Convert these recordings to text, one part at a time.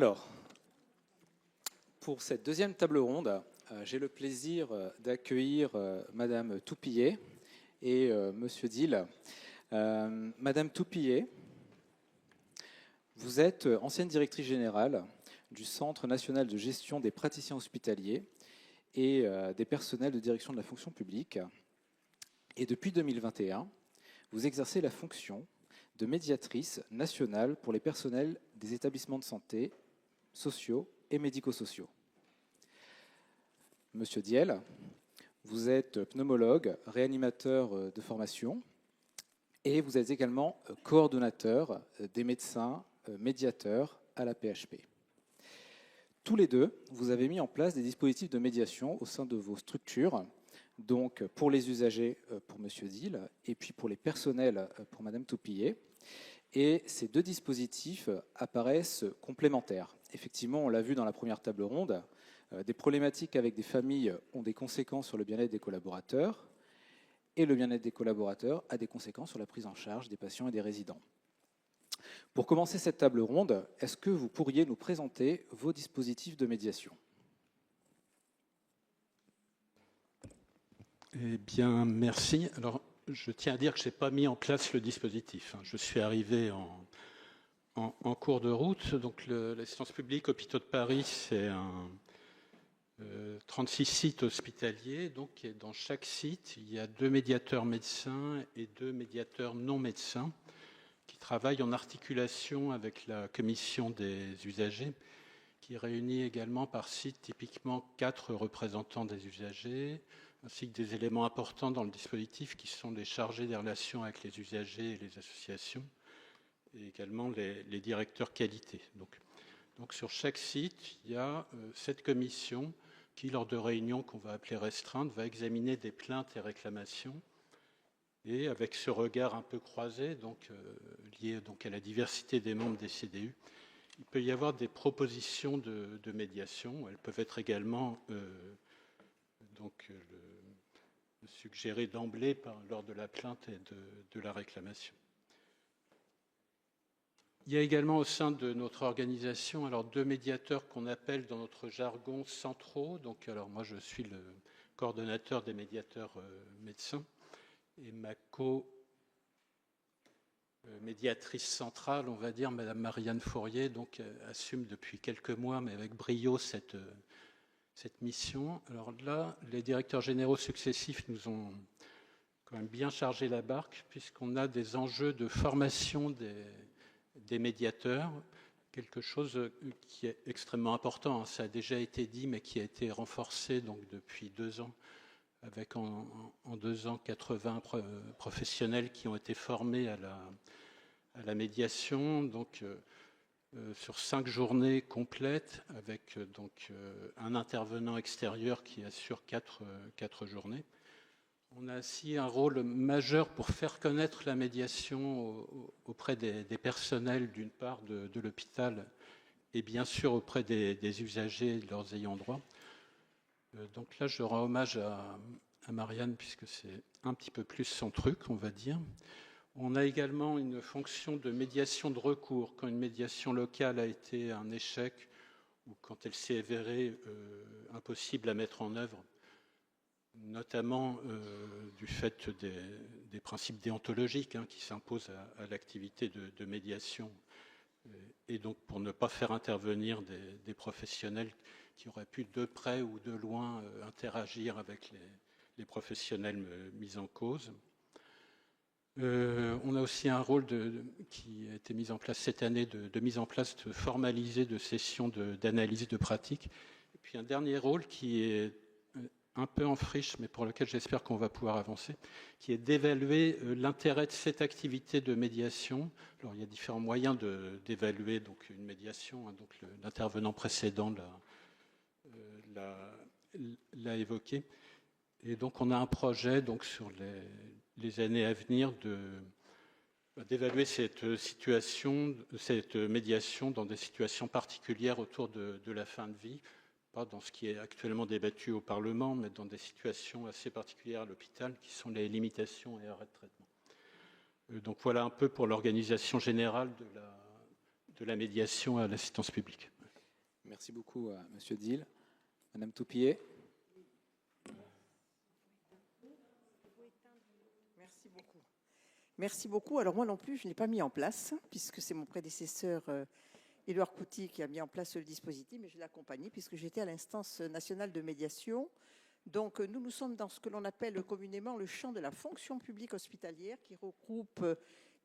Alors, pour cette deuxième table ronde, j'ai le plaisir d'accueillir Madame Toupillet et Monsieur Dil. Madame Toupillet, vous êtes ancienne directrice générale du Centre national de gestion des praticiens hospitaliers et des personnels de direction de la fonction publique. Et depuis 2021, vous exercez la fonction de médiatrice nationale pour les personnels des établissements de santé, sociaux et médico-sociaux. Monsieur Diel, vous êtes pneumologue, réanimateur de formation et vous êtes également coordonnateur des médecins médiateurs à la PHP. Tous les deux, vous avez mis en place des dispositifs de médiation au sein de vos structures, donc pour les usagers pour Monsieur Dil et puis pour les personnels pour Madame Toupillet. Et ces deux dispositifs apparaissent complémentaires. Effectivement, on l'a vu dans la première table ronde, des problématiques avec des familles ont des conséquences sur le bien-être des collaborateurs et le bien-être des collaborateurs a des conséquences sur la prise en charge des patients et des résidents. Pour commencer cette table ronde, est-ce que vous pourriez nous présenter vos dispositifs de médiation ? Eh bien, merci. Alors, je tiens à dire que je n'ai pas mis en place le dispositif. Je suis arrivé en cours de route. Donc, l'assistance publique Hôpitaux de Paris, c'est 36 sites hospitaliers. Donc, et dans chaque site, il y a 2 médiateurs médecins et 2 médiateurs non médecins qui travaillent en articulation avec la commission des usagers, qui réunit également par site typiquement 4 représentants des usagers, ainsi que des éléments importants dans le dispositif qui sont les chargés des relations avec les usagers et les associations, et également les directeurs qualité. Donc sur chaque site, il y a cette commission qui, lors de réunions qu'on va appeler restreintes, va examiner des plaintes et réclamations, et avec ce regard un peu croisé, lié à la diversité des membres des CDU, il peut y avoir des propositions de médiation. Elles peuvent être également suggérées d'emblée lors de la plainte et de la réclamation. Il y a également au sein de notre organisation 2 médiateurs qu'on appelle dans notre jargon centraux. Alors moi je suis le coordonnateur des médiateurs médecins et ma médiatrice centrale, on va dire, Madame Marianne Fourier, assume depuis quelques mois, mais avec brio, cette mission. Alors là, les directeurs généraux successifs nous ont quand même bien chargé la barque, puisqu'on a des enjeux de formation des médiateurs, quelque chose qui est extrêmement important. Ça a déjà été dit, mais qui a été renforcé depuis 2 ans, avec en 2 ans 80 professionnels qui ont été formés à la médiation, sur 5 journées complètes, avec un intervenant extérieur qui assure 4 journées. On a aussi un rôle majeur pour faire connaître la médiation auprès des personnels, d'une part, de l'hôpital, et bien sûr auprès des usagers et de leurs ayants droit. Donc là, je rends hommage à Marianne, puisque c'est un petit peu plus son truc, on va dire. On a également une fonction de médiation de recours. Quand une médiation locale a été un échec ou quand elle s'est avérée impossible à mettre en œuvre, notamment du fait des principes déontologiques qui s'imposent à l'activité de médiation, et donc pour ne pas faire intervenir des professionnels qui auraient pu de près ou de loin interagir avec les professionnels mis en cause. On a aussi un rôle qui a été mis en place cette année de mise en place de formalisé de sessions d'analyse de pratique. Et puis un dernier rôle qui est un peu en friche, mais pour lequel j'espère qu'on va pouvoir avancer, qui est d'évaluer l'intérêt de cette activité de médiation. Alors il y a différents moyens d'évaluer une médiation, l'intervenant précédent l'a évoqué. Et donc on a un projet sur les années à venir d'évaluer cette médiation dans des situations particulières autour de la fin de vie, pas dans ce qui est actuellement débattu au Parlement, mais dans des situations assez particulières à l'hôpital, qui sont les limitations et arrêts de traitement. Donc voilà un peu pour l'organisation générale de la médiation à l'assistance publique. Merci beaucoup à Monsieur Dill. Madame Toupillet. Merci beaucoup. Merci beaucoup. Alors moi non plus, je ne l'ai pas mis en place, puisque c'est mon prédécesseur Édouard Couty qui a mis en place le dispositif, mais je l'ai accompagné puisque j'étais à l'instance nationale de médiation. Donc nous sommes dans ce que l'on appelle communément le champ de la fonction publique hospitalière, qui regroupe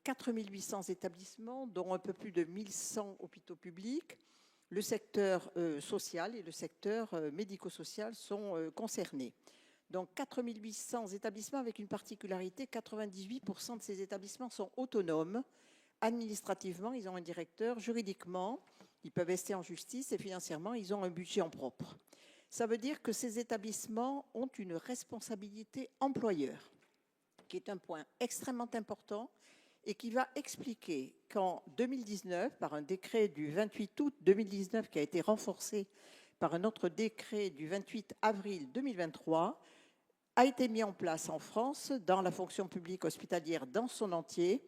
4800 établissements, dont un peu plus de 1100 hôpitaux publics. Le secteur social et le secteur médico-social sont concernés. Donc 4800 établissements avec une particularité, 98% de ces établissements sont autonomes. Administrativement, ils ont un directeur. Juridiquement, ils peuvent rester en justice et financièrement, ils ont un budget en propre. Ça veut dire que ces établissements ont une responsabilité employeur, qui est un point extrêmement important et qui va expliquer qu'en 2019, par un décret du 28 août 2019 qui a été renforcé par un autre décret du 28 avril 2023, a été mis en place en France, dans la fonction publique hospitalière dans son entier,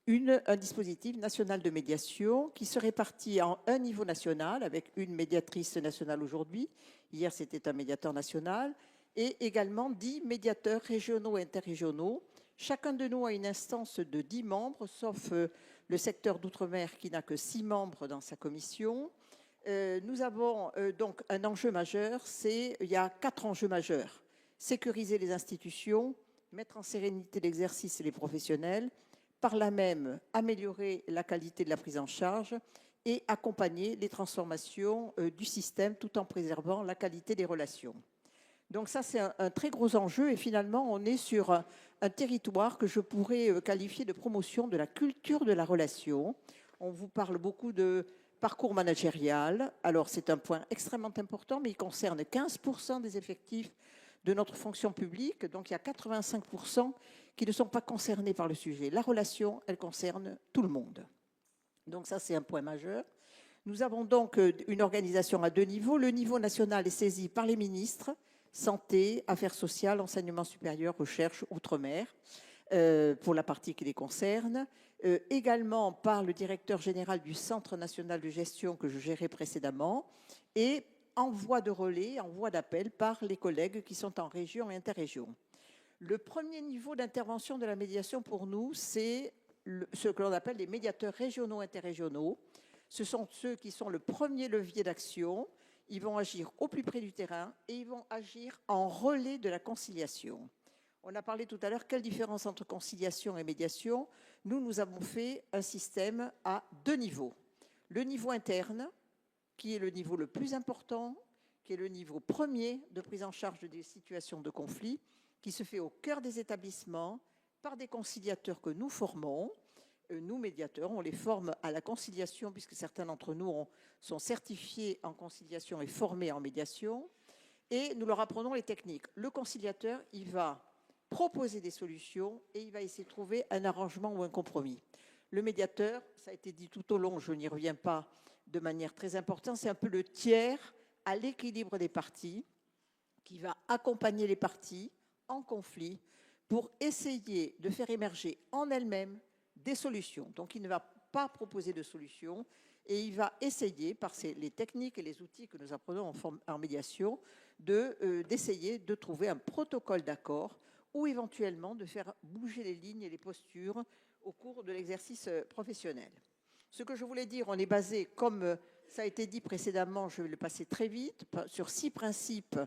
un dispositif national de médiation qui se répartit en un niveau national, avec une médiatrice nationale aujourd'hui, hier c'était un médiateur national, et également 10 médiateurs régionaux et interrégionaux. Chacun de nous a une instance de 10 membres, sauf le secteur d'outre-mer qui n'a que 6 membres dans sa commission. Nous avons donc un enjeu majeur, il y a 4 enjeux majeurs. Sécuriser les institutions, mettre en sérénité l'exercice et les professionnels, par là même améliorer la qualité de la prise en charge et accompagner les transformations du système tout en préservant la qualité des relations. Donc ça, c'est un très gros enjeu et finalement, on est sur un territoire que je pourrais qualifier de promotion de la culture de la relation. On vous parle beaucoup de parcours managérial. Alors, c'est un point extrêmement important, mais il concerne 15% des effectifs de notre fonction publique. Donc, il y a 85% qui ne sont pas concernés par le sujet. La relation, elle concerne tout le monde. Donc, ça, c'est un point majeur. Nous avons donc une organisation à 2 niveaux. Le niveau national est saisi par les ministres, santé, affaires sociales, enseignement supérieur, recherche, outre-mer, pour la partie qui les concerne. Également par le directeur général du Centre national de gestion que je gérais précédemment et en voie de relais, en voie d'appel par les collègues qui sont en région et interrégion. Le premier niveau d'intervention de la médiation pour nous, c'est ce que l'on appelle les médiateurs régionaux interrégionaux. Ce sont ceux qui sont le premier levier d'action. Ils vont agir au plus près du terrain et ils vont agir en relais de la conciliation. On a parlé tout à l'heure, quelle différence entre conciliation et médiation? Nous avons fait un système à 2 niveaux. Le niveau interne, qui est le niveau le plus important, qui est le niveau premier de prise en charge des situations de conflit, qui se fait au cœur des établissements par des conciliateurs que nous formons. Nous, médiateurs, on les forme à la conciliation, puisque certains d'entre nous sont certifiés en conciliation et formés en médiation, et nous leur apprenons les techniques. Le conciliateur, il va proposer des solutions et il va essayer de trouver un arrangement ou un compromis. Le médiateur, ça a été dit tout au long, je n'y reviens pas de manière très importante, c'est un peu le tiers à l'équilibre des parties qui va accompagner les parties en conflit pour essayer de faire émerger en elles-mêmes des solutions. Donc, il ne va pas proposer de solutions et il va essayer, par les techniques et les outils que nous apprenons en médiation, d'essayer de trouver un protocole d'accord ou éventuellement de faire bouger les lignes et les postures au cours de l'exercice professionnel. Ce que je voulais dire, on est basé, comme ça a été dit précédemment, je vais le passer très vite, sur 6 principes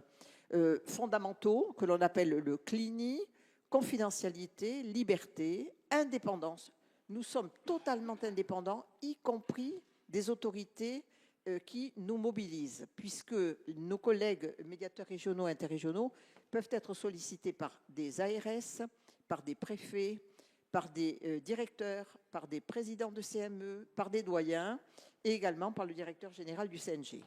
fondamentaux que l'on appelle le CLINI, confidentialité, liberté, indépendance. Nous sommes totalement indépendants, y compris des autorités qui nous mobilisent, puisque nos collègues médiateurs régionaux et interrégionaux peuvent être sollicités par des ARS, par des préfets, par des directeurs, par des présidents de CME, par des doyens et également par le directeur général du CNG.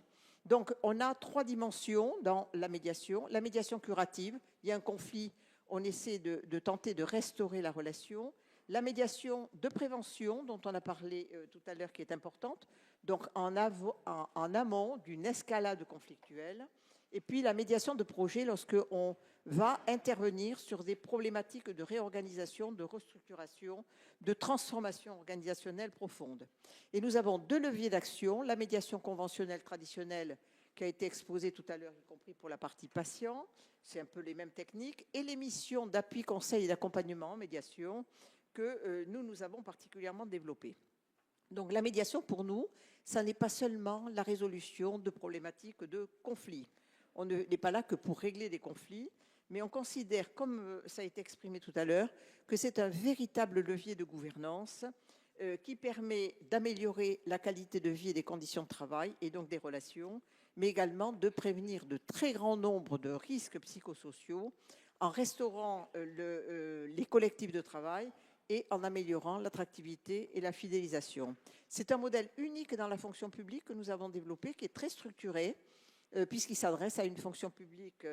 Donc, on a 3 dimensions dans la médiation. La médiation curative, il y a un conflit, on essaie de tenter de restaurer la relation. La médiation de prévention, dont on a parlé tout à l'heure, qui est importante, donc en amont d'une escalade conflictuelle. Et puis la médiation de projet lorsqu'on va intervenir sur des problématiques de réorganisation, de restructuration, de transformation organisationnelle profonde. Et nous avons 2 leviers d'action, la médiation conventionnelle traditionnelle qui a été exposée tout à l'heure, y compris pour la partie patient, c'est un peu les mêmes techniques, et les missions d'appui, conseil et d'accompagnement en médiation que nous avons particulièrement développées. Donc la médiation pour nous, ça n'est pas seulement la résolution de problématiques de conflits. On n'est pas là que pour régler des conflits, mais on considère, comme ça a été exprimé tout à l'heure, que c'est un véritable levier de gouvernance qui permet d'améliorer la qualité de vie et des conditions de travail, et donc des relations, mais également de prévenir de très grands nombres de risques psychosociaux en restaurant les collectifs de travail et en améliorant l'attractivité et la fidélisation. C'est un modèle unique dans la fonction publique que nous avons développé, qui est très structuré, puisqu'il s'adresse à une fonction publique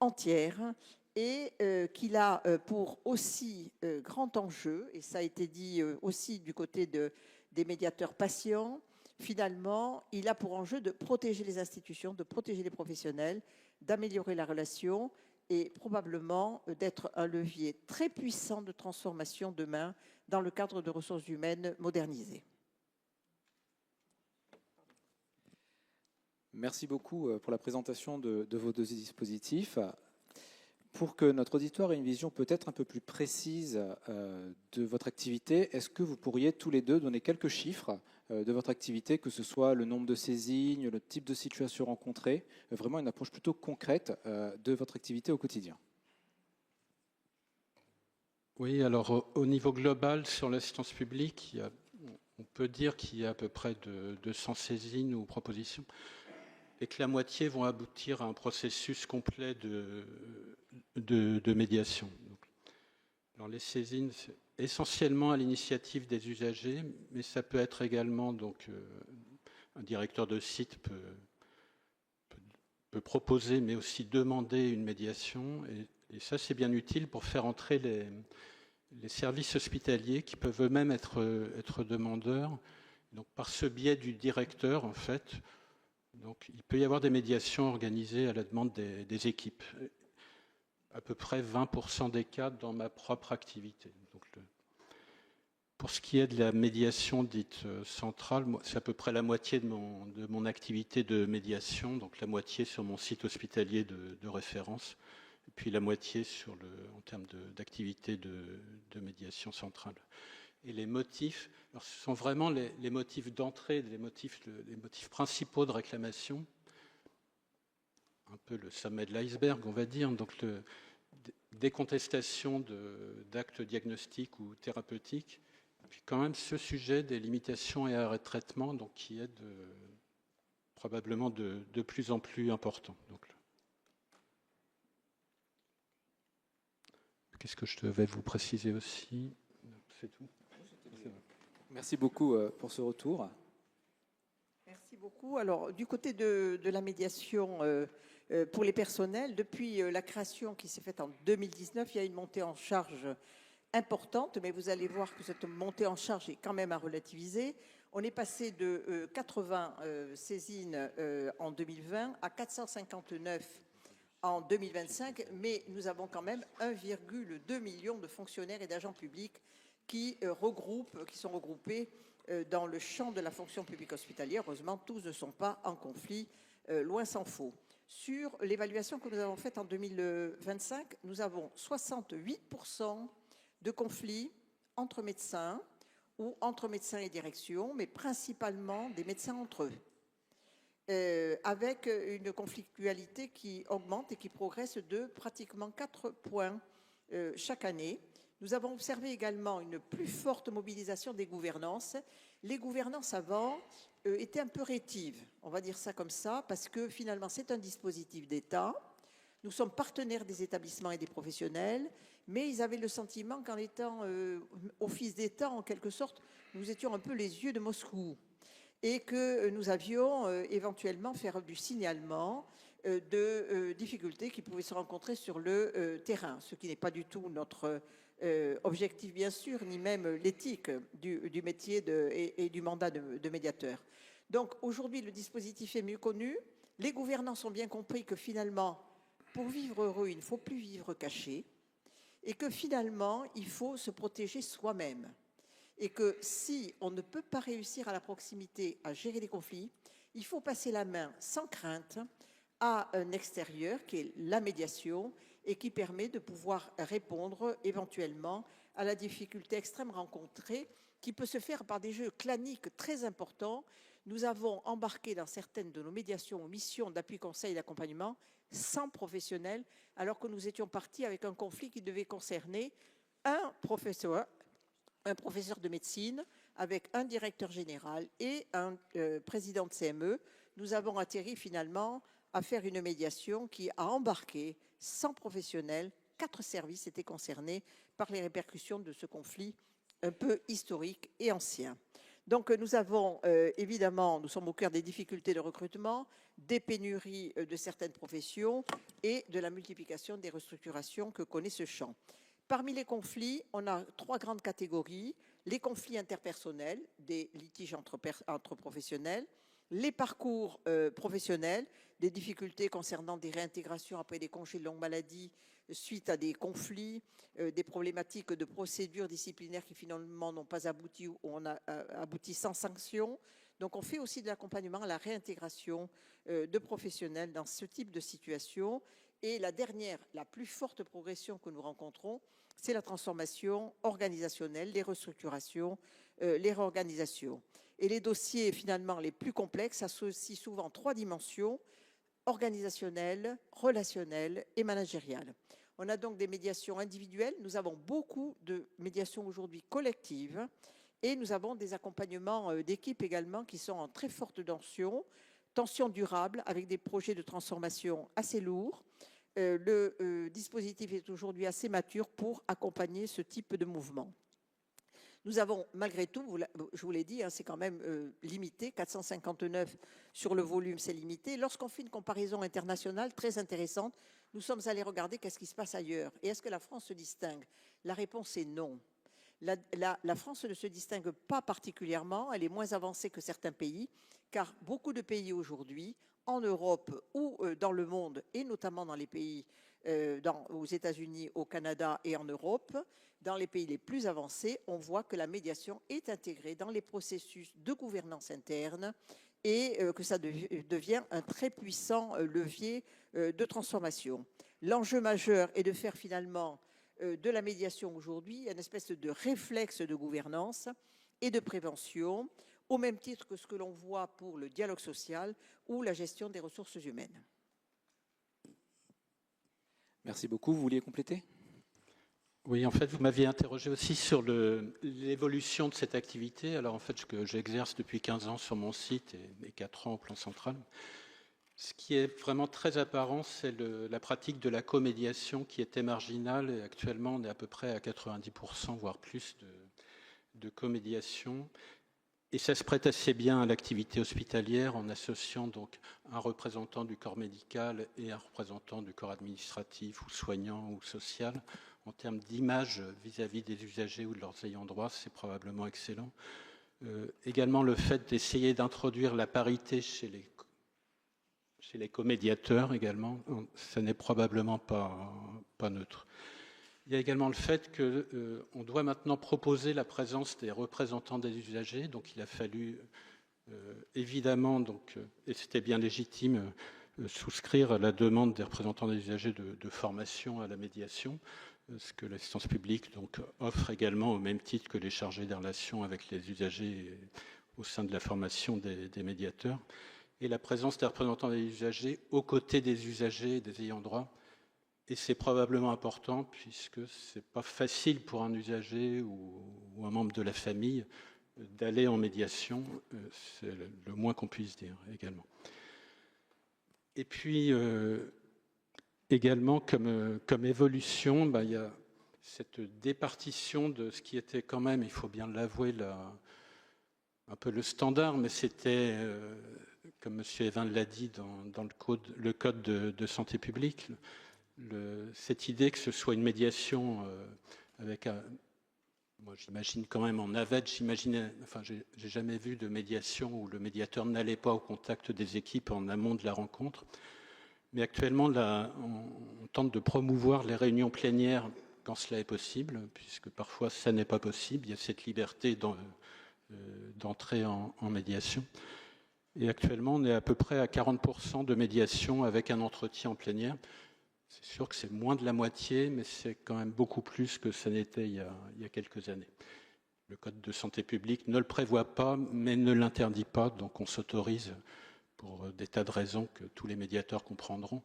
entière et qu'il a pour aussi grand enjeu, et ça a été dit aussi du côté des médiateurs patients, finalement, il a pour enjeu de protéger les institutions, de protéger les professionnels, d'améliorer la relation et probablement d'être un levier très puissant de transformation demain dans le cadre de ressources humaines modernisées. Merci beaucoup pour la présentation de vos 2 dispositifs. Pour que notre auditoire ait une vision peut-être un peu plus précise de votre activité, est-ce que vous pourriez tous les 2 donner quelques chiffres de votre activité, que ce soit le nombre de saisines, le type de situation rencontrée, vraiment une approche plutôt concrète de votre activité au quotidien? Oui, alors au niveau global, sur l'assistance publique, on peut dire qu'il y a à peu près de 200 saisines ou propositions, et que la moitié vont aboutir à un processus complet de médiation. Alors les saisines, c'est essentiellement à l'initiative des usagers, mais ça peut être également, donc, un directeur de site peut proposer, mais aussi demander une médiation, et ça c'est bien utile pour faire entrer les services hospitaliers qui peuvent eux-mêmes être demandeurs. Donc par ce biais du directeur, en fait, donc, il peut y avoir des médiations organisées à la demande des équipes. À peu près 20% des cas dans ma propre activité. Donc, pour ce qui est de la médiation dite centrale, c'est à peu près la moitié de mon activité de médiation, donc la moitié sur mon site hospitalier de référence, et puis la moitié en termes d'activité de médiation centrale. Et les motifs, alors ce sont vraiment les motifs d'entrée, les motifs principaux de réclamation, un peu le sommet de l'iceberg, on va dire, donc des contestations d'actes diagnostiques ou thérapeutiques, puis quand même ce sujet des limitations et arrêts de traitement, donc qui est probablement de plus en plus important. Qu'est-ce que je devais vous préciser aussi? C'est tout. Merci beaucoup pour ce retour. Merci beaucoup. Alors, du côté de la médiation pour les personnels, depuis la création qui s'est faite en 2019, il y a une montée en charge importante, mais vous allez voir que cette montée en charge est quand même à relativiser. On est passé de 80 saisines en 2020 à 459 en 2025, mais nous avons quand même 1,2 million de fonctionnaires et d'agents publics qui sont regroupés dans le champ de la fonction publique hospitalière. Heureusement, tous ne sont pas en conflit, loin s'en faut. Sur l'évaluation que nous avons faite en 2025, nous avons 68% de conflits entre médecins ou entre médecins et direction, mais principalement des médecins entre eux, avec une conflictualité qui augmente et qui progresse de pratiquement 4 points chaque année. Nous avons observé également une plus forte mobilisation des gouvernances. Les gouvernances avant étaient un peu rétives, on va dire ça comme ça, parce que finalement c'est un dispositif d'État. Nous sommes partenaires des établissements et des professionnels, mais ils avaient le sentiment qu'en étant office d'État, en quelque sorte, nous étions un peu les yeux de Moscou et que nous avions éventuellement faire du signalement de difficultés qui pouvaient se rencontrer sur le terrain, ce qui n'est pas du tout notre objectif, bien sûr, ni même l'éthique du métier et du mandat de médiateur. Donc aujourd'hui, le dispositif est mieux connu. Les gouvernants ont bien compris que finalement, pour vivre heureux, il ne faut plus vivre caché et que finalement, il faut se protéger soi-même. Et que si on ne peut pas réussir à la proximité à gérer les conflits, il faut passer la main sans crainte à un extérieur qui est la médiation et qui permet de pouvoir répondre éventuellement à la difficulté extrême rencontrée qui peut se faire par des jeux claniques très importants. Nous avons embarqué dans certaines de nos médiations ou missions d'appui, conseil et d'accompagnement 100 professionnels, alors que nous étions partis avec un conflit qui devait concerner un professeur de médecine avec un directeur général et un président de CME. Nous avons atterri finalement à faire une médiation qui a embarqué 100 professionnels, 4 services étaient concernés par les répercussions de ce conflit un peu historique et ancien. Donc nous avons évidemment, nous sommes au cœur des difficultés de recrutement, des pénuries de certaines professions et de la multiplication des restructurations que connaît ce champ. Parmi les conflits, on a 3 grandes catégories. Les conflits interpersonnels, des litiges entre professionnels, les parcours professionnels, des difficultés concernant des réintégrations après des congés de longue maladie suite à des conflits, des problématiques de procédures disciplinaires qui finalement n'ont pas abouti ou on a abouti sans sanction. Donc on fait aussi de l'accompagnement à la réintégration de professionnels dans ce type de situation. Et la dernière, la plus forte progression que nous rencontrons, c'est la transformation organisationnelle, les restructurations, les réorganisations. Et les dossiers finalement les plus complexes associent souvent 3 dimensions: organisationnelle, relationnelle et managériale. On a donc des médiations individuelles, nous avons beaucoup de médiations aujourd'hui collectives et nous avons des accompagnements d'équipes également qui sont en très forte tension durable avec des projets de transformation assez lourds. Le dispositif est aujourd'hui assez mature pour accompagner ce type de mouvement. Nous avons malgré tout, je vous l'ai dit, c'est quand même limité, 459 sur le volume, c'est limité. Lorsqu'on fait une comparaison internationale très intéressante, nous sommes allés regarder qu'est-ce qui se passe ailleurs. Et est-ce que la France se distingue? La réponse est non. La France ne se distingue pas particulièrement, elle est moins avancée que certains pays, car beaucoup de pays aujourd'hui, en Europe ou dans le monde, et notamment dans les pays aux États-Unis, au Canada et en Europe, dans les pays les plus avancés, on voit que la médiation est intégrée dans les processus de gouvernance interne et que ça devient un très puissant levier de transformation. L'enjeu majeur est de faire finalement de la médiation aujourd'hui une espèce de réflexe de gouvernance et de prévention, au même titre que ce que l'on voit pour le dialogue social ou la gestion des ressources humaines. Merci beaucoup. Vous vouliez compléter ? Oui, en fait, vous m'aviez interrogé aussi sur l'évolution de cette activité. Alors, en fait, que j'exerce depuis 15 ans sur mon site et 4 ans au plan central. Ce qui est vraiment très apparent, c'est la pratique de la comédiation qui était marginale. Et actuellement, on est à peu près à 90%, voire plus, de comédiation. Et ça se prête assez bien à l'activité hospitalière en associant donc un représentant du corps médical et un représentant du corps administratif ou soignant ou social. En termes d'image vis-à-vis des usagers ou de leurs ayants droit, c'est probablement excellent. Également, le fait d'essayer d'introduire la parité chez les comédiateurs également, ça n'est probablement pas neutre. Il y a également le fait qu'on doit maintenant proposer la présence des représentants des usagers. Donc il a fallu évidemment, et c'était bien légitime, souscrire à la demande des représentants des usagers de formation à la médiation, ce que l'assistance publique offre également au même titre que les chargés des relations avec les usagers au sein de la formation des médiateurs. Et la présence des représentants des usagers aux côtés des usagers et des ayants droit. Et c'est probablement important puisque ce n'est pas facile pour un usager ou un membre de la famille d'aller en médiation, c'est le moins qu'on puisse dire également. Et puis, également, comme évolution, il y a cette départition de ce qui était quand même, il faut bien l'avouer, un peu le standard, mais c'était, comme M. Evin l'a dit dans le code de santé publique, cette idée que ce soit une médiation avec Moi, j'imagine quand même en navette, j'ai jamais vu de médiation où le médiateur n'allait pas au contact des équipes en amont de la rencontre. Mais actuellement, là, on tente de promouvoir les réunions plénières quand cela est possible, puisque parfois ça n'est pas possible. Il y a cette liberté d'entrer en médiation. Et actuellement, on est à peu près à 40% de médiation avec un entretien en plénière. C'est sûr que c'est moins de la moitié, mais c'est quand même beaucoup plus que ça n'était il y a quelques années. Le Code de santé publique ne le prévoit pas, mais ne l'interdit pas, donc on s'autorise, pour des tas de raisons que tous les médiateurs comprendront,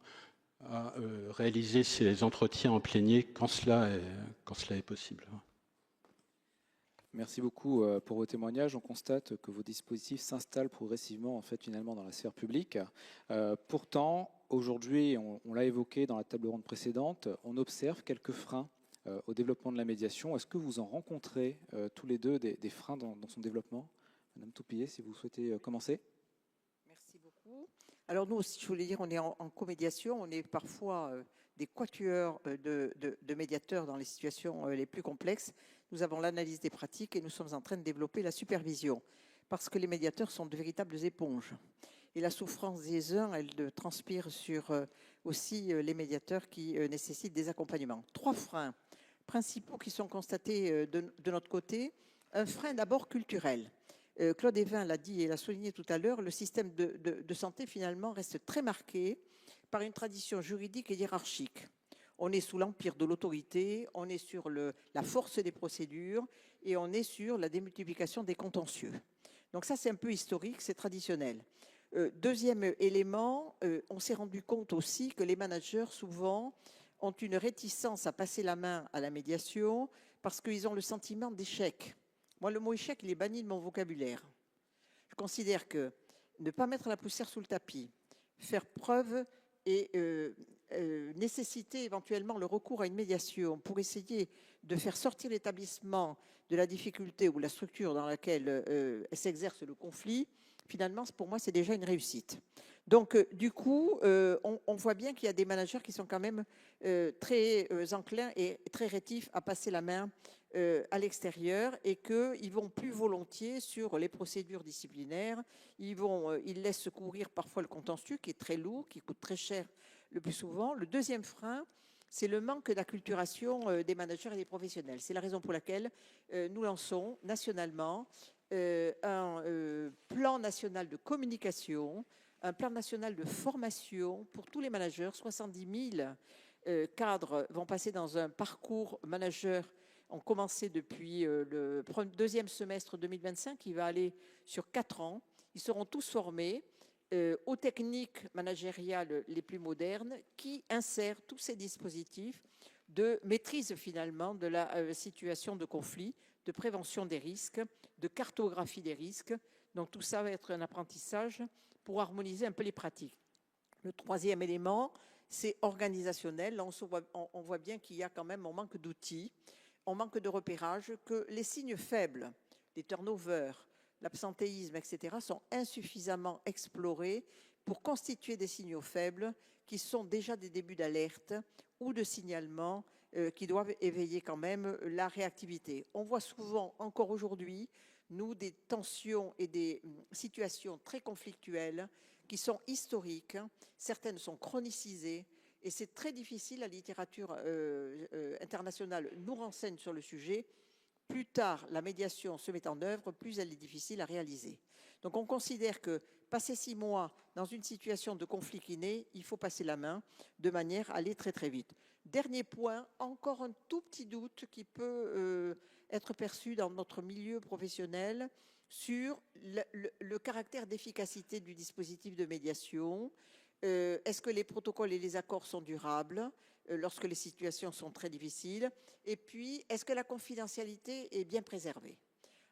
à réaliser ces entretiens en plénier quand cela est possible. Merci beaucoup pour vos témoignages. On constate que vos dispositifs s'installent progressivement, en fait, finalement, dans la sphère publique. Pourtant, aujourd'hui, on l'a évoqué dans la table ronde précédente, on observe quelques freins au développement de la médiation. Est-ce que vous en rencontrez tous les deux des freins dans son développement? Madame Toupillet, si vous souhaitez commencer. Merci beaucoup. Alors nous aussi, je voulais dire, on est en comédiation, on est parfois des quatuors de médiateurs dans les situations les plus complexes. Nous avons l'analyse des pratiques et nous sommes en train de développer la supervision parce que les médiateurs sont de véritables éponges. Et la souffrance des uns, elle transpire sur aussi les médiateurs qui nécessitent des accompagnements. 3 freins principaux qui sont constatés de notre côté. Un frein d'abord culturel. Claude Évin l'a dit et l'a souligné tout à l'heure, le système de santé finalement reste très marqué par une tradition juridique et hiérarchique. On est sous l'empire de l'autorité, on est sur la force des procédures et on est sur la démultiplication des contentieux. Donc ça, c'est un peu historique, c'est traditionnel. Deuxième élément, on s'est rendu compte aussi que les managers, souvent, ont une réticence à passer la main à la médiation parce qu'ils ont le sentiment d'échec. Moi, le mot échec, il est banni de mon vocabulaire. Je considère que ne pas mettre la poussière sous le tapis, faire preuve et nécessiter éventuellement le recours à une médiation pour essayer de faire sortir l'établissement de la difficulté ou la structure dans laquelle s'exerce le conflit, finalement, pour moi, c'est déjà une réussite. Donc, du coup, on voit bien qu'il y a des managers qui sont quand même très enclins et très rétifs à passer la main à l'extérieur et qu'ils vont plus volontiers sur les procédures disciplinaires. Ils laissent courir parfois le contentieux qui est très lourd, qui coûte très cher le plus souvent. Le deuxième frein, c'est le manque d'acculturation des managers et des professionnels. C'est la raison pour laquelle nous lançons nationalement un plan national de communication, un plan national de formation pour tous les managers. 70 000 cadres vont passer dans un parcours manager. On commencé depuis le deuxième semestre 2025, qui va aller sur 4 ans. Ils seront tous formés aux techniques managériales les plus modernes qui insèrent tous ces dispositifs de maîtrise finalement de la situation de conflit, de prévention des risques, de cartographie des risques. Donc tout ça va être un apprentissage pour harmoniser un peu les pratiques. Le troisième élément, c'est organisationnel. Là, on voit bien qu'il y a quand même un manque d'outils, on manque de repérage, que les signes faibles, les turnovers, l'absentéisme, etc., sont insuffisamment explorés pour constituer des signaux faibles qui sont déjà des débuts d'alerte ou de signalement qui doivent éveiller quand même la réactivité. On voit souvent, encore aujourd'hui, nous, des tensions et des situations très conflictuelles qui sont historiques. Certaines sont chronicisées. Et c'est très difficile, la littérature internationale nous renseigne sur le sujet. Plus tard la médiation se met en œuvre, plus elle est difficile à réaliser. Donc on considère que passer 6 mois dans une situation de conflit qui naît, il faut passer la main de manière à aller très très vite. Dernier point, encore un tout petit doute qui peut être perçu dans notre milieu professionnel sur le caractère d'efficacité du dispositif de médiation. Est-ce que les protocoles et les accords sont durables lorsque les situations sont très difficiles? Et puis, est-ce que la confidentialité est bien préservée?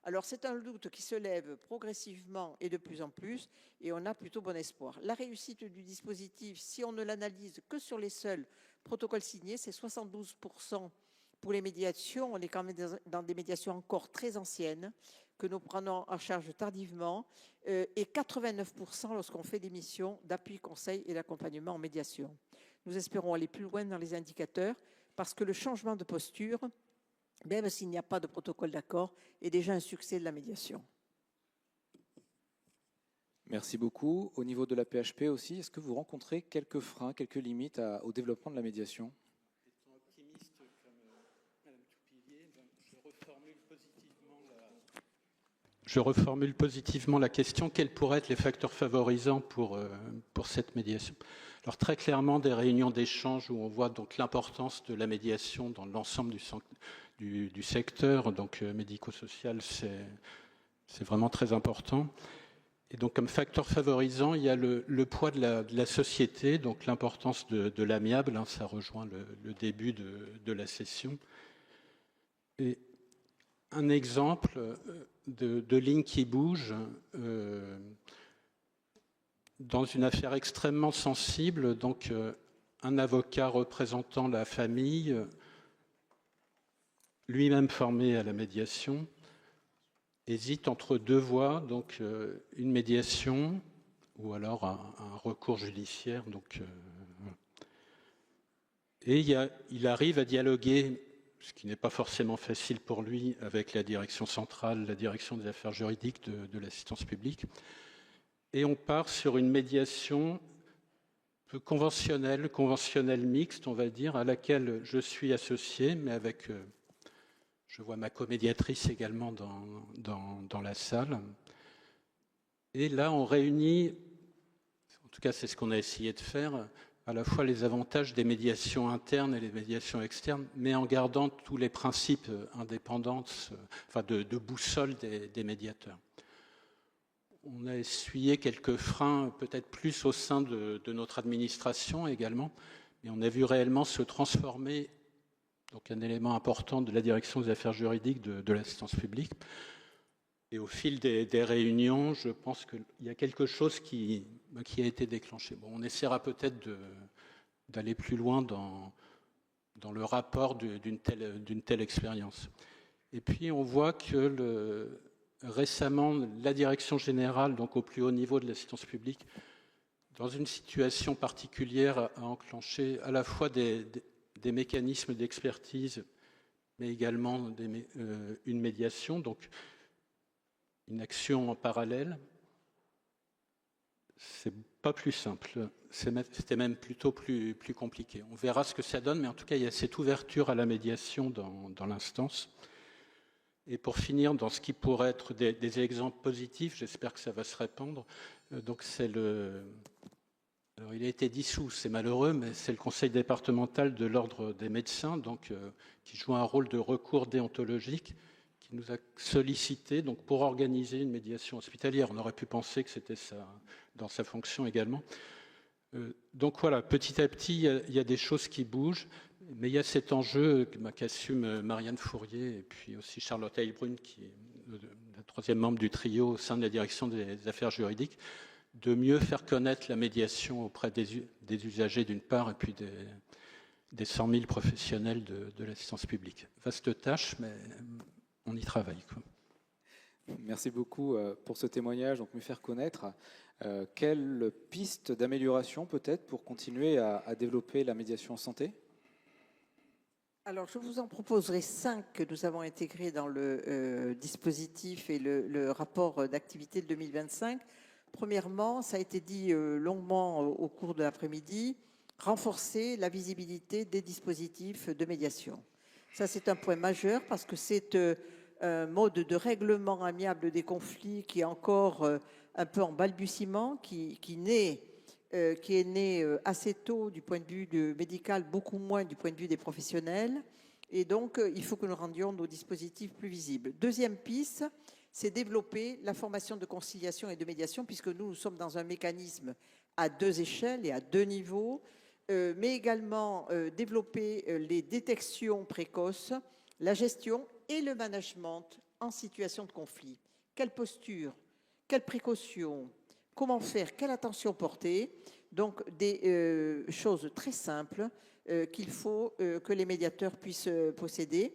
Alors, c'est un doute qui se lève progressivement et de plus en plus, et on a plutôt bon espoir. La réussite du dispositif, si on ne l'analyse que sur les seuls protocoles signés, c'est 72% pour les médiations. On est quand même dans des médiations encore très anciennes, que nous prenons en charge tardivement, et 89% lorsqu'on fait des missions d'appui, conseil et d'accompagnement en médiation. Nous espérons aller plus loin dans les indicateurs parce que le changement de posture même s'il n'y a pas de protocole d'accord, est déjà un succès de la médiation. Merci beaucoup. Au niveau de la PHP aussi, est-ce que vous rencontrez quelques freins, quelques limites au développement de la médiation? Étant optimiste comme Madame Toupillier, je reformule positivement la question. Quels pourraient être les facteurs favorisants pour cette médiation? Alors très clairement, des réunions d'échange où on voit donc l'importance de la médiation dans l'ensemble du secteur, donc médico-social, c'est vraiment très important. Et donc, comme facteur favorisant, il y a le poids de la société, donc l'importance de l'amiable, hein, ça rejoint le début de la session. Et un exemple de ligne qui bouge dans une affaire extrêmement sensible, donc un avocat représentant la famille, lui-même formé à la médiation, hésite entre deux voies, donc une médiation ou alors un recours judiciaire. Donc, et il arrive à dialoguer, ce qui n'est pas forcément facile pour lui, avec la direction centrale, la direction des affaires juridiques de l'assistance publique. Et on part sur une médiation peu conventionnelle mixte, on va dire, à laquelle je suis associé, mais avec... Je vois ma comédiatrice également dans la salle. Et là, on réunit, en tout cas c'est ce qu'on a essayé de faire, à la fois les avantages des médiations internes et les médiations externes, mais en gardant tous les principes indépendance, enfin de boussole des médiateurs. On a essuyé quelques freins, peut-être plus au sein de notre administration également, mais on a vu réellement se transformer donc un élément important de la direction des affaires juridiques de l'assistance publique. Et au fil des réunions, je pense qu'il y a quelque chose qui a été déclenché. Bon, on essaiera peut-être d'aller plus loin dans le rapport d'une telle expérience. Et puis on voit que récemment, la direction générale, donc au plus haut niveau de l'assistance publique, dans une situation particulière, a enclenché à la fois des mécanismes d'expertise, mais également une médiation, donc une action en parallèle. C'est pas plus simple, c'était même plutôt plus compliqué. On verra ce que ça donne, mais en tout cas, il y a cette ouverture à la médiation dans l'instance. Et pour finir, dans ce qui pourrait être des exemples positifs, j'espère que ça va se répandre, donc c'est alors, il a été dissous, c'est malheureux, mais c'est le conseil départemental de l'ordre des médecins, donc, qui joue un rôle de recours déontologique, qui nous a sollicité donc, pour organiser une médiation hospitalière. On aurait pu penser que c'était ça, dans sa fonction également. Donc voilà, petit à petit, il y a des choses qui bougent, mais il y a cet enjeu qu'assume Marianne Fourier et puis aussi Charlotte Heilbrunn, qui est la troisième membre du trio au sein de la direction des affaires juridiques, de mieux faire connaître la médiation auprès des usagers d'une part et puis des 100 000 professionnels de l'assistance publique. Vaste tâche, mais on y travaille, quoi. Merci beaucoup pour ce témoignage, donc mieux faire connaître. Quelle piste d'amélioration peut-être pour continuer à développer la médiation en santé? Alors, je vous en proposerai 5 que nous avons intégrés dans le dispositif et le rapport d'activité de 2025. Premièrement, ça a été dit longuement au cours de l'après-midi, renforcer la visibilité des dispositifs de médiation. Ça, c'est un point majeur parce que c'est un mode de règlement amiable des conflits qui est encore un peu en balbutiement, qui est né assez tôt du point de vue médical, beaucoup moins du point de vue des professionnels. Et donc, il faut que nous rendions nos dispositifs plus visibles. Deuxième piste, c'est développer la formation de conciliation et de médiation, puisque nous sommes dans un mécanisme à 2 échelles et à 2 niveaux, mais également développer les détections précoces, la gestion et le management en situation de conflit. Quelle posture, quelles précautions, comment faire, quelle attention porter. Donc, des choses très simples qu'il faut que les médiateurs puissent posséder.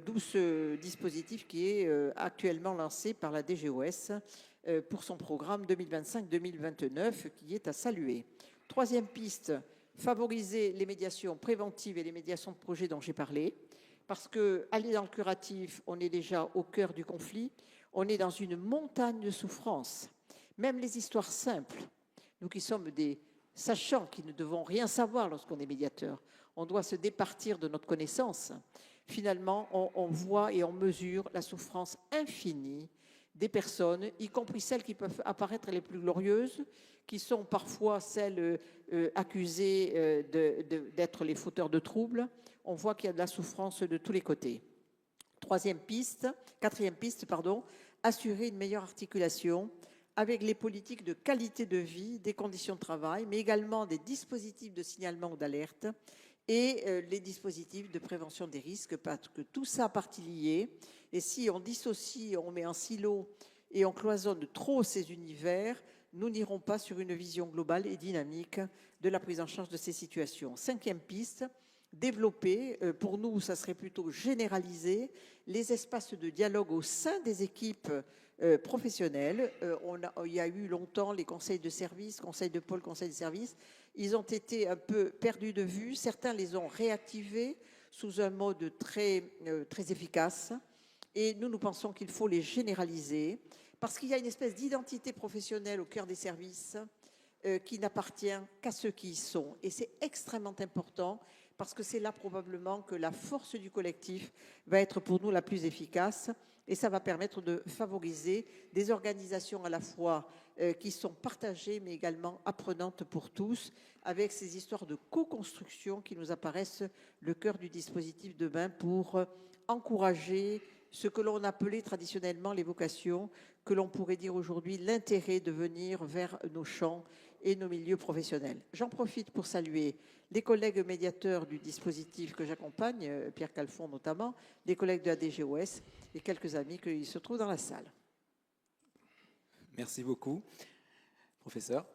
D'où ce dispositif qui est actuellement lancé par la DGOS pour son programme 2025-2029 qui est à saluer. Troisième piste, favoriser les médiations préventives et les médiations de projet dont j'ai parlé, Parce qu'aller dans le curatif, on est déjà au cœur du conflit, on est dans une montagne de souffrance. Même les histoires simples, nous qui sommes des sachants qui ne devons rien savoir lorsqu'on est médiateur, on doit se départir de notre connaissance. Finalement, on voit et on mesure la souffrance infinie des personnes, y compris celles qui peuvent apparaître les plus glorieuses, qui sont parfois celles accusées d'être les fauteurs de troubles. On voit qu'il y a de la souffrance de tous les côtés. Quatrième piste, assurer une meilleure articulation avec les politiques de qualité de vie, des conditions de travail, mais également des dispositifs de signalement ou d'alerte et les dispositifs de prévention des risques, parce que tout ça a partie liée. Et si on dissocie, on met en silo et on cloisonne trop ces univers, nous n'irons pas sur une vision globale et dynamique de la prise en charge de ces situations. Cinquième piste, développer, pour nous, ça serait plutôt généraliser les espaces de dialogue au sein des équipes professionnelles. Il y a eu longtemps les conseils de service, conseils de pôle, conseils de service. Ils ont été un peu perdus de vue. Certains les ont réactivés sous un mode très efficace. Et nous pensons qu'il faut les généraliser parce qu'il y a une espèce d'identité professionnelle au cœur des services qui n'appartient qu'à ceux qui y sont. Et c'est extrêmement important parce que c'est là probablement que la force du collectif va être pour nous la plus efficace et ça va permettre de favoriser des organisations à la fois qui sont partagées mais également apprenantes pour tous avec ces histoires de co-construction qui nous apparaissent le cœur du dispositif demain pour encourager ce que l'on appelait traditionnellement les vocations, que l'on pourrait dire aujourd'hui l'intérêt de venir vers nos champs et nos milieux professionnels. J'en profite pour saluer les collègues médiateurs du dispositif que j'accompagne, Pierre Calfon notamment, les collègues de la DGOS et quelques amis qui se trouvent dans la salle. Merci beaucoup. Professeur.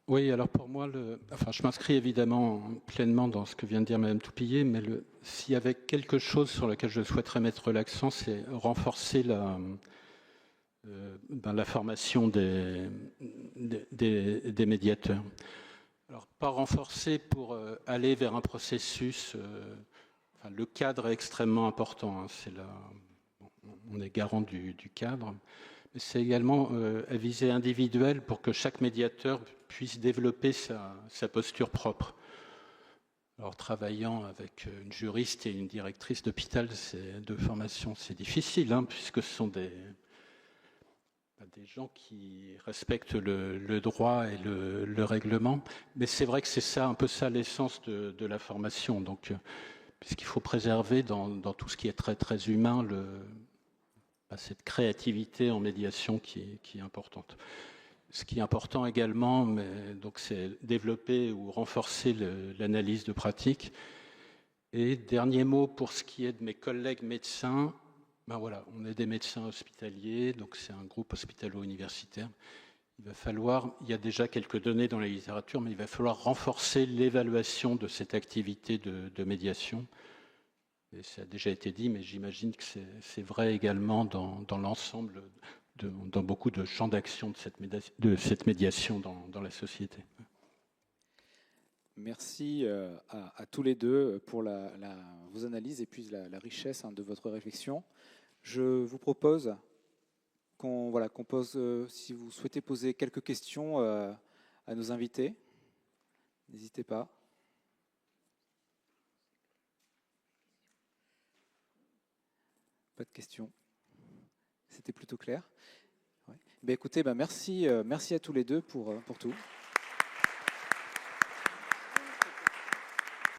Oui, alors pour moi, je m'inscris évidemment pleinement dans ce que vient de dire Mme Toupillet, mais s'il y avait quelque chose sur lequel je souhaiterais mettre l'accent, c'est renforcer la formation des médiateurs. Alors, pas renforcer pour aller vers un processus. Le cadre est extrêmement important. On est garant du cadre. Mais c'est également à visée individuelle pour que chaque médiateur puisse développer sa posture propre. Alors, travaillant avec une juriste et une directrice d'hôpital de formation, c'est difficile, puisque ce sont des gens qui respectent le droit et le règlement. Mais c'est vrai que c'est un peu ça l'essence de la formation. Donc, puisqu'il faut préserver dans tout ce qui est très, très humain cette créativité en médiation qui est importante. Ce qui est important également, c'est développer ou renforcer l'analyse de pratique. Et dernier mot pour ce qui est de mes collègues médecins, on est des médecins hospitaliers, donc c'est un groupe hospitalo-universitaire. Il y a déjà quelques données dans la littérature, mais il va falloir renforcer l'évaluation de cette activité de médiation. Et ça a déjà été dit, mais j'imagine que c'est vrai également dans l'ensemble, dans beaucoup de champs d'action de cette médiation dans la société. Merci à tous les deux pour vos analyses et puis la richesse de votre réflexion. Je vous propose qu'on pose, si vous souhaitez poser quelques questions à nos invités, n'hésitez pas. Pas de questions. C'était plutôt clair. Ouais. Écoutez, merci à tous les deux pour tout.